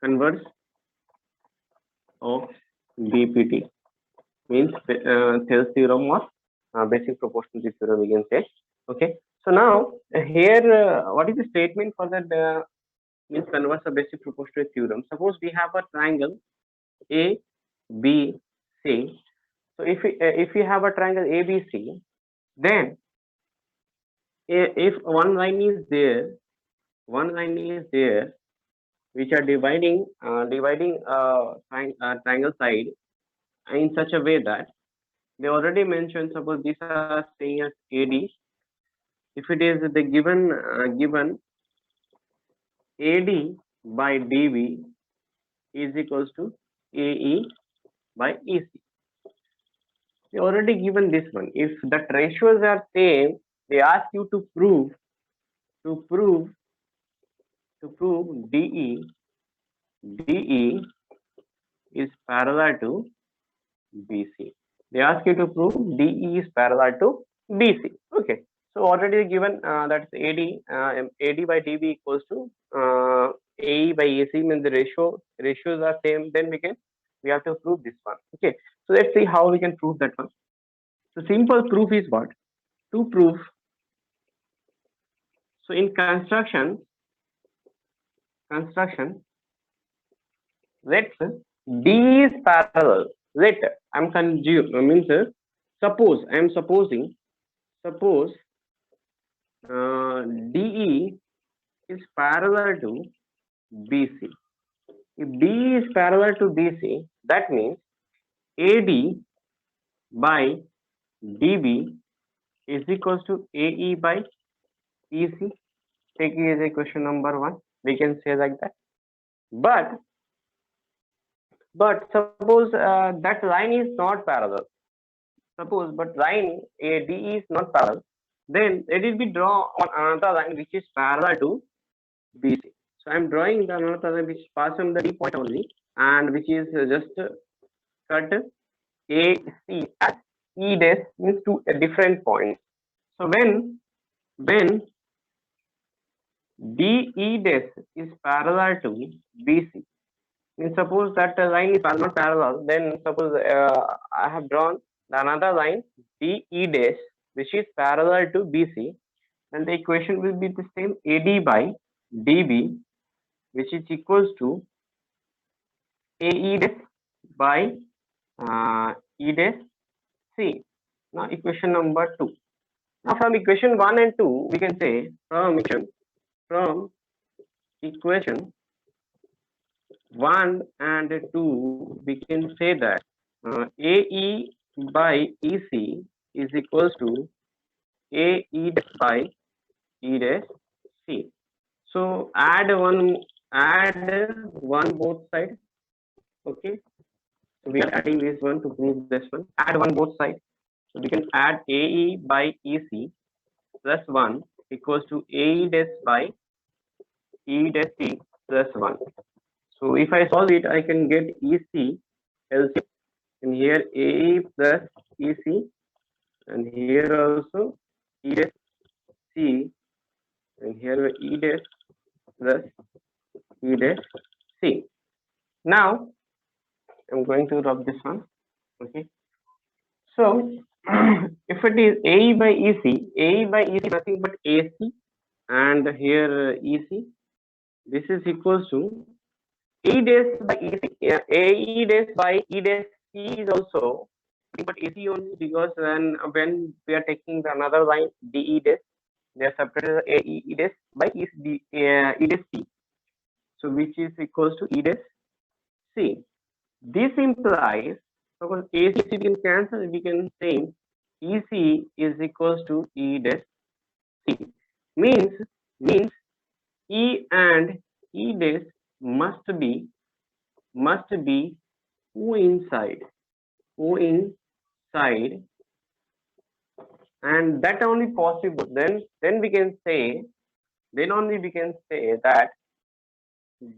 converse of BPT means Thales theorem or basic proportionality theorem, we can say. Okay. So now here, what is the statement for that? Means converse of basic proportionality theorem. Suppose we have a triangle A, B, C. So if we have a triangle ABC, then if one line is there, which are dividing triangle side in such a way that they already mentioned. Suppose these are saying as AD. If it is the given AD by DB is equals to AE by EC. They already given this one. If that ratios are same, they ask you to prove DE is parallel to BC. They ask you to prove DE is parallel to BC. Okay. So already given that's AD by DB equals to AE by AC, means the ratios are same. Then we have to prove this one. Okay. So let's see how we can prove that one. So simple proof is what? To prove. So in construction, let D is parallel. Let suppose I am supposing DE is parallel to BC. If D is parallel to BC, that means AD by DB is equals to AE by EC. Take it as a question number 1. We can say like that. But suppose that line is not parallel. Suppose but line AD is not parallel, then it will be drawn on another line which is parallel to BC. So I am drawing the another line which passes from the D point only, and which is just cut AC as E dash, means two different points. So when DE dash is parallel to BC, means suppose that line is not parallel, then suppose I have drawn another line DE dash which is parallel to BC, and the equation will be the same, AD by DB which is equals to AE dash by E dash C. Now equation number 2. Now from equation 1 and 2, we can say from equation 1 and 2, we can say that AE by EC is equals to AE by E dash C. So add one both sides. Okay. So we are adding this one to prove this one. Add one both sides. So we can add AE by EC plus 1 equals to AE dash by E dash C plus 1. So if I solve it, I can get EC LCM, and here AE plus EC, and here also E dash C, and here E dash plus E dash C. Now I'm going to rub this one. Okay. So if it is AE by EC nothing but AC, and here EC, this is equals to E dash by EC. AE dash by E dash C is also but AC only, because when we are taking the another line DE dash, they are separated AE dash by E dash C. So which is equals to E dash C. This implies, because AC we can cancel, we can say EC is equals to E dash C. Means E and E dash must be coincide, and that only possible. Then we can say that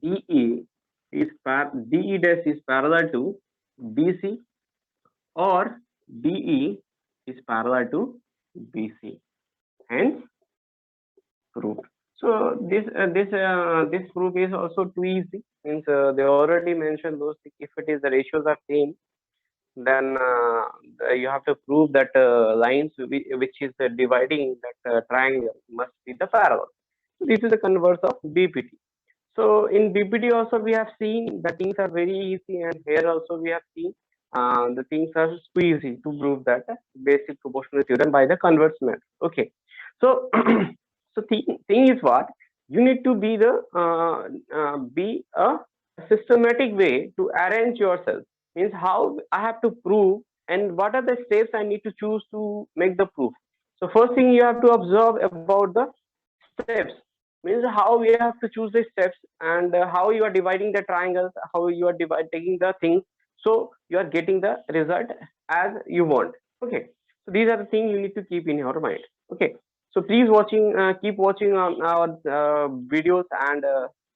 DE dash is parallel to BC, or DE is parallel to BC. Hence proved. So this proof is also too easy. Means they already mentioned those things. If it is the ratios are same, then you have to prove that lines which is dividing that triangle must be the parallel. So this is the converse of BPT. So in BPT also we have seen the things are very easy, and here also we have seen the things are too easy to prove that basic proportional theorem by the converse method. Okay, so so thing is what you need to be a systematic way to arrange yourself. Means how I have to prove and what are the steps I need to choose to make the proof. So first thing you have to observe about the steps, means how you have to choose the steps, and how you are dividing the triangles, how you are taking the things, so you are getting the result as you want. Okay, so these are the things you need to keep in your mind. Okay, so please keep watching our videos, and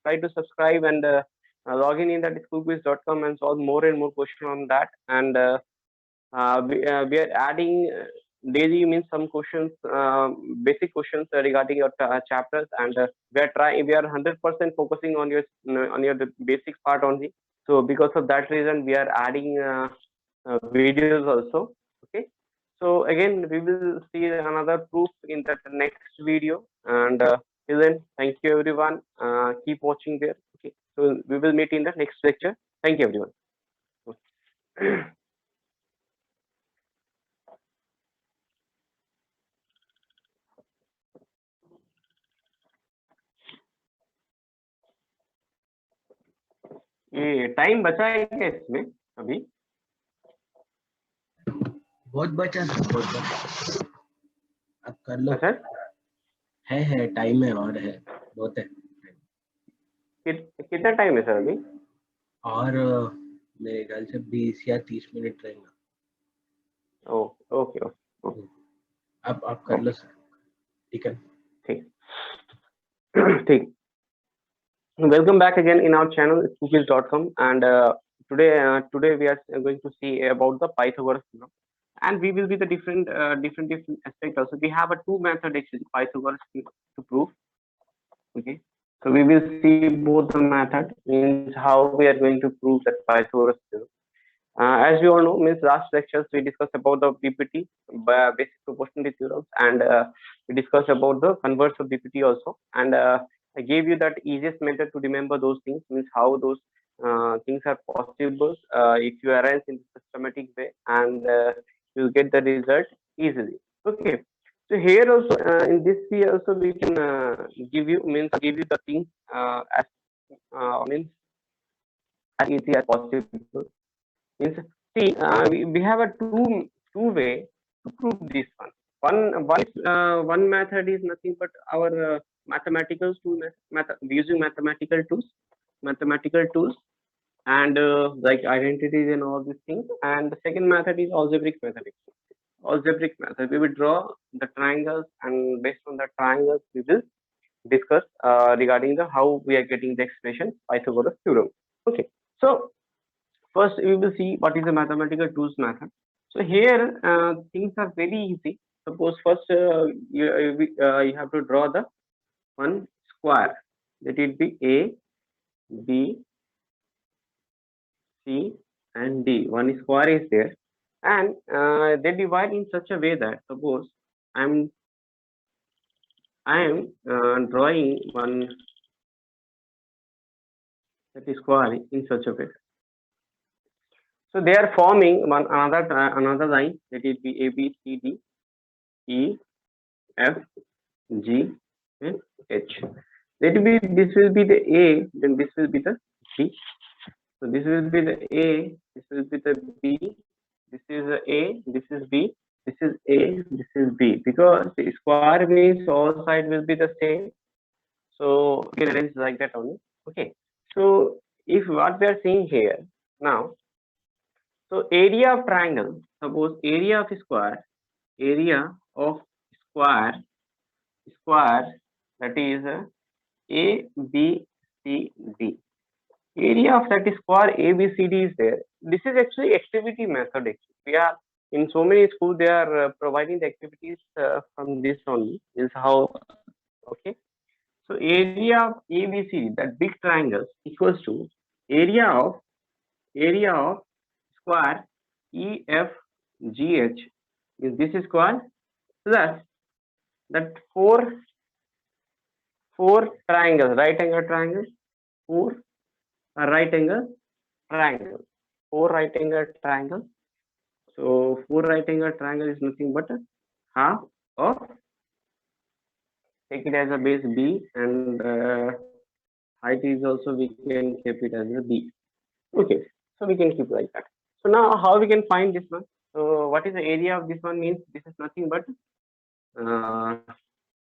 try to subscribe, and log in that schoolquiz.com and solve more and more questions on that. And we are adding daily means some questions, basic questions regarding your chapters, and we are 100% focusing on your basic part only. So because of that reason, we are adding videos also. Okay. So again, we will see another proof in that next video. And till then, thank you everyone. Keep watching there. Okay. So we will meet in the next lecture. Thank you everyone. ये time बचा है क्या इसमें अभी? बहुत बचा है, बहुत बचा। अब कर लो। सर है टाइम है, और है बहुत है। कितना टाइम है सर अभी? और मेरे ख्याल से 20 या 30 मिनट रहेगा। Okay okay. अब आप कर लो सर। ठीक है, ठीक ठीक। Welcome back again in our channel cookies.com, and today we are going to see about the Pythagoras theorem, and we will be the different aspect also. We have a two method actually Pythagoras to prove. Okay, so we will see both the method, means how we are going to prove that Pythagoras theorem. As we all know, means last lectures we discussed about the BPT, basic proportionality theorems, and we discussed about the converse of BPT also, and I gave you that easiest method to remember those things, means how those things are possible if you arrange in systematic way, and you get the result easily. Okay, so here also in this way also we can give you the things as means as easy as possible. Means see we have a two way to prove this one. One method is nothing but our mathematical tool, using mathematical tools, and like identities and all these things. And the second method is algebraic method. Algebraic method, we will draw the triangles, and based on the triangles we will discuss regarding the how we are getting the expression Pythagoras theorem. Okay, so first we will see what is the mathematical tools method. So here things are very easy. Suppose first you have to draw the one square, that it be A, B, C and D. One square is there, and they divide in such a way that suppose I am drawing one that is square in such a way. So they are forming one another line, that it be A, B, C, D, E, F, G, and H. This will be the A, then this will be the B. So this will be the A, this will be the B, this is A, this is B, this is A, this is B. Because the square means all sides will be the same. So we can arrange like that only. Okay. So if what we are seeing here now, so area of triangle, suppose area of square that is A, B, C, D. Area of that square A, B, C, D is there. This is actually activity method. Actually, we are in so many schools they are providing the activities from this only. Is how okay. So area of ABC, that big triangle, equals to area of square EFGH. This is square plus that four triangles, right angle triangles, four right angle triangle, four right angle triangle. So four right angle triangle is nothing but half of, take it as a base B, and height is also we can keep it as a B. Okay, so we can keep like that. So now how we can find this one? So what is the area of this one? Means this is nothing but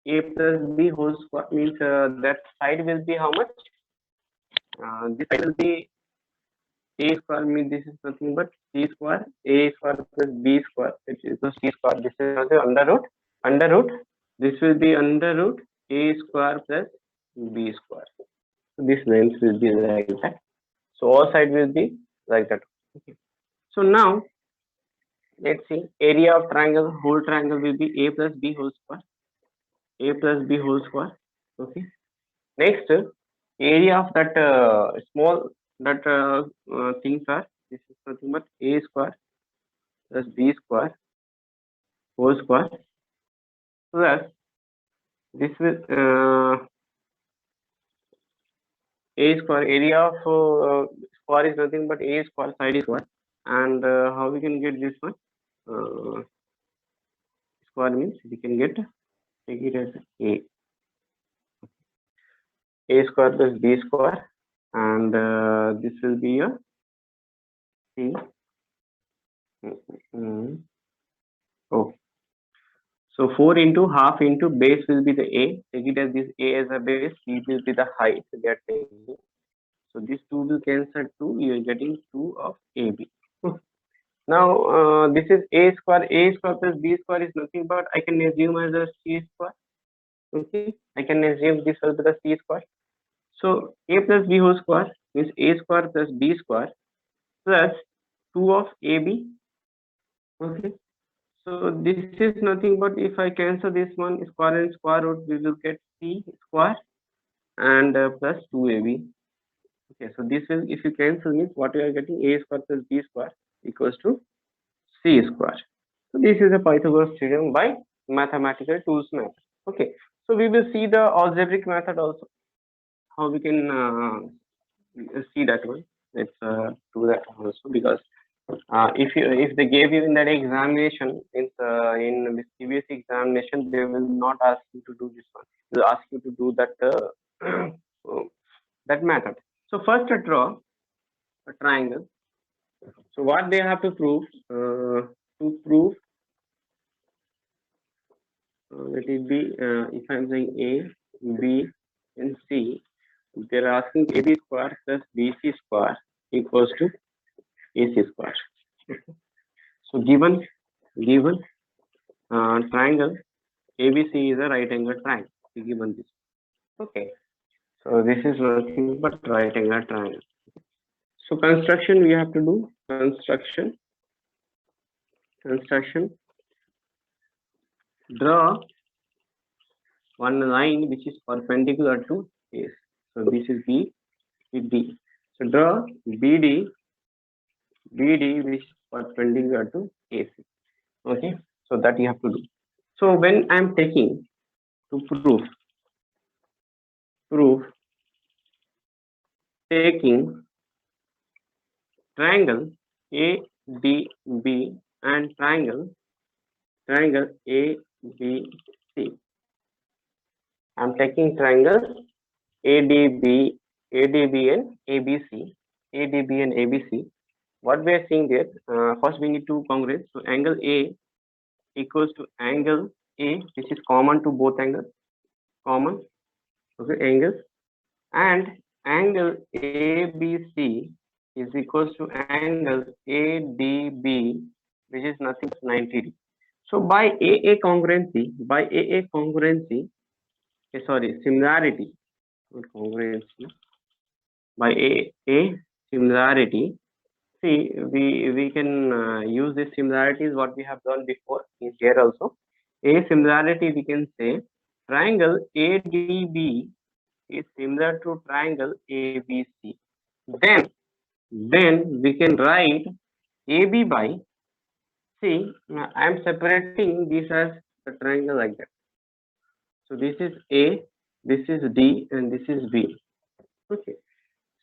A plus B whole square, means that side will be how much? This side will be A square, means this is nothing but C square, A square plus B square, which is the C square. This is also under root. This will be under root A square plus B square. So this length will be like that. So all side will be like that. Okay. So now let's see, area of triangle, whole triangle will be A plus B whole square. A plus B whole square. Okay. Next, area of that small things are, this is nothing but A square plus B square whole square plus this will A square, area of square is nothing but A square, side is square, and how we can get this one? Square means we can get, take it as A square plus B square, and this will be a C. Okay. So 4 into half into base will be the A. Take it as this A as a base, B will be the height they are taking. So this 2 will cancel 2, you are getting 2 of AB. Now this is A square plus B square is nothing but I can assume as a C square. Okay, I can assume this will be the C square. So A plus B whole square means A square plus B square plus 2 of AB. Okay. So this is nothing but if I cancel this one, square and square root, we will get C square and plus 2AB. Okay, so this will, if you cancel, means what you are getting, A square plus B square equals to C square. So this is a Pythagoras theorem by mathematical tools method. Okay, so we will see the algebraic method also, how we can see that one. Let's do that also, because if they gave you in that examination, in this previous examination, they will not ask you to do this one. They'll ask you to do that that method. So first draw a triangle. So what they have to prove? To prove, let it be, if I'm saying A, B, and C, they're asking AB square plus BC square equals to AC square. So given triangle ABC is a right angle triangle. Given this, okay. So this is nothing but right angle triangle. So construction we have to do, construction. Draw one line which is perpendicular to A. So this is B with D. So draw BD which is perpendicular to AC. Okay, so that you have to do. So when I'm taking to prove taking triangle ADB and triangle ABC. I'm taking triangle ADB and ABC. What we are seeing there, first we need two congruence. So angle A equals to angle A, which is common to both angles, okay, angles, and angle ABC is equals to angle ADB, which is nothing but 90 degrees. So by AA congruency, similarity, not congruency, by AA similarity, see, we can use this similarities what we have done before is here also. A similarity, we can say triangle ADB is similar to triangle ABC. Then we can write AB by, see, I am separating this as a triangle like that. So this is A, this is D, and this is B. Okay.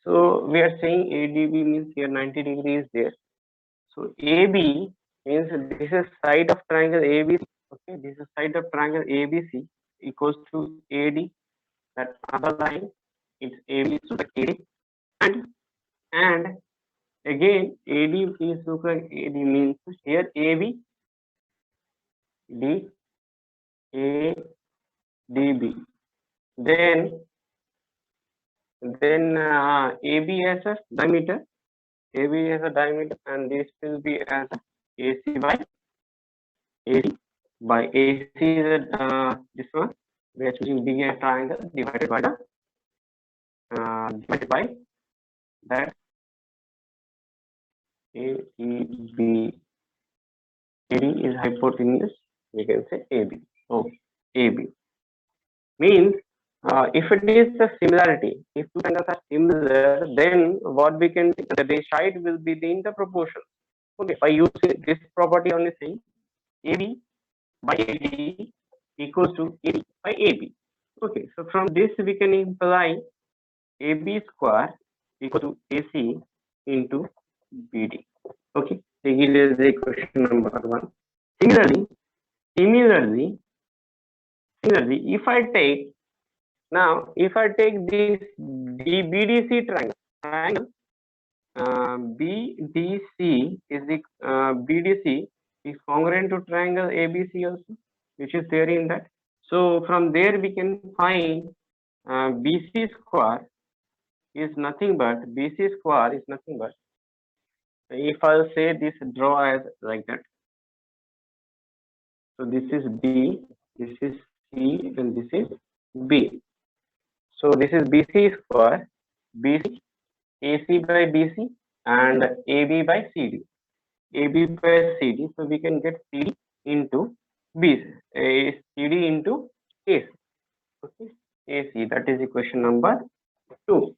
So we are saying ADB means here 90 degrees there. So AB means this is side of triangle ABC. Okay, this is side of triangle ABC equals to AD. That other line it's AB, so like AD, and again AD is look like AD means here AB D A D B. Then AB has a diameter. AB has a diameter, and this will be as AC by AD. By AC is this one. We are choosing B a triangle divided by the divided by that AEB. AD is hypotenuse. We can say AB. Oh, AB means if it is the similarity, if two triangles are similar, then what we can think that the side will be in the proportion. Okay, by using this property only, saying AB by AD equals to AD by AB. Okay, so from this we can imply AB square equal to AC into BD. Okay, this is the question number one. Similarly, if I take this BDC triangle, BDC is the BDC is congruent to triangle ABC also, which is there in that. So from there we can find BC square is nothing but if I'll say this draw as like that. So this is B, this is C, and this is B. So this is BC square, BC, AC by BC, and AB by CD. AB by CD. So we can get CD into BC, CD into AC. Okay, AC. That is equation number 2.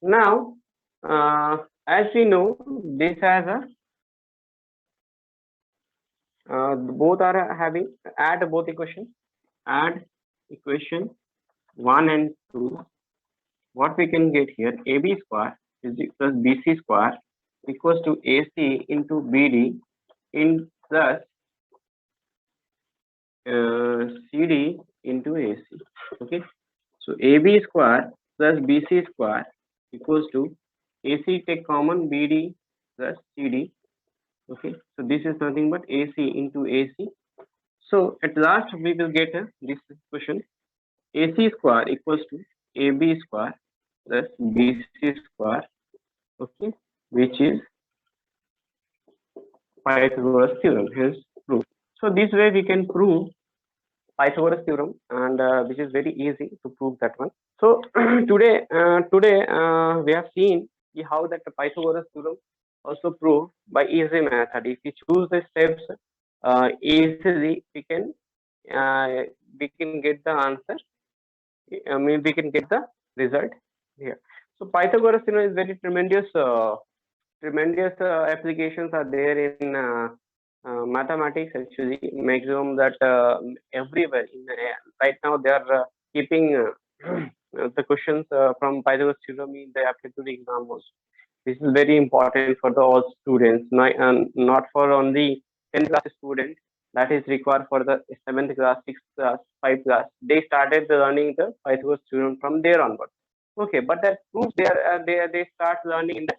Now, as we know, this has a both are having add both equations. Add equation 1 and 2. What we can get here, AB square is plus BC square equals to AC into BD in plus CD into AC. Okay, so AB square plus BC square equals to AC take common BD plus CD. Okay, so this is nothing but AC into AC. So at last we will get this equation AC square equals to AB square plus BC square. Okay, which is Pythagoras theorem, hence proof. So this way we can prove Pythagoras theorem, and which is very easy to prove that one. So today we have seen how that the Pythagoras theorem also proved by easy method. If we choose the steps easily, we can get the answer. I mean, we can get the result here. So Pythagoras theorem is very tremendous. Tremendous applications are there in mathematics. Actually, maximum that everywhere. Right now, they are keeping the questions from Pythagoras theorem in the aptitude exam also. This is very important for the all students, not for only 10th class student. That is required for the 7th class, 6th class, 5th class. They started learning the Pythagoras theorem from there onward. Okay, but that proves they start learning in the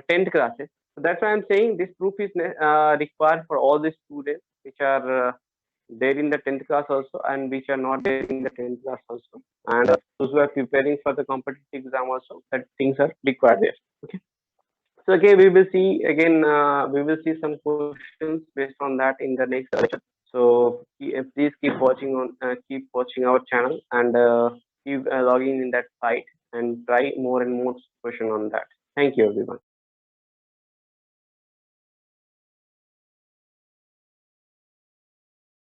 10th classes. So that's why I'm saying this proof is required for all the students which are there in the 10th class also, and which are not there in the 10th class also, and those who are preparing for the competitive exam also, that things are required there. Okay, so okay, we will see again, we will see some questions based on that in the next lecture. So please keep watching our channel, and keep logging in that site and try more and more question on that. Thank you everyone.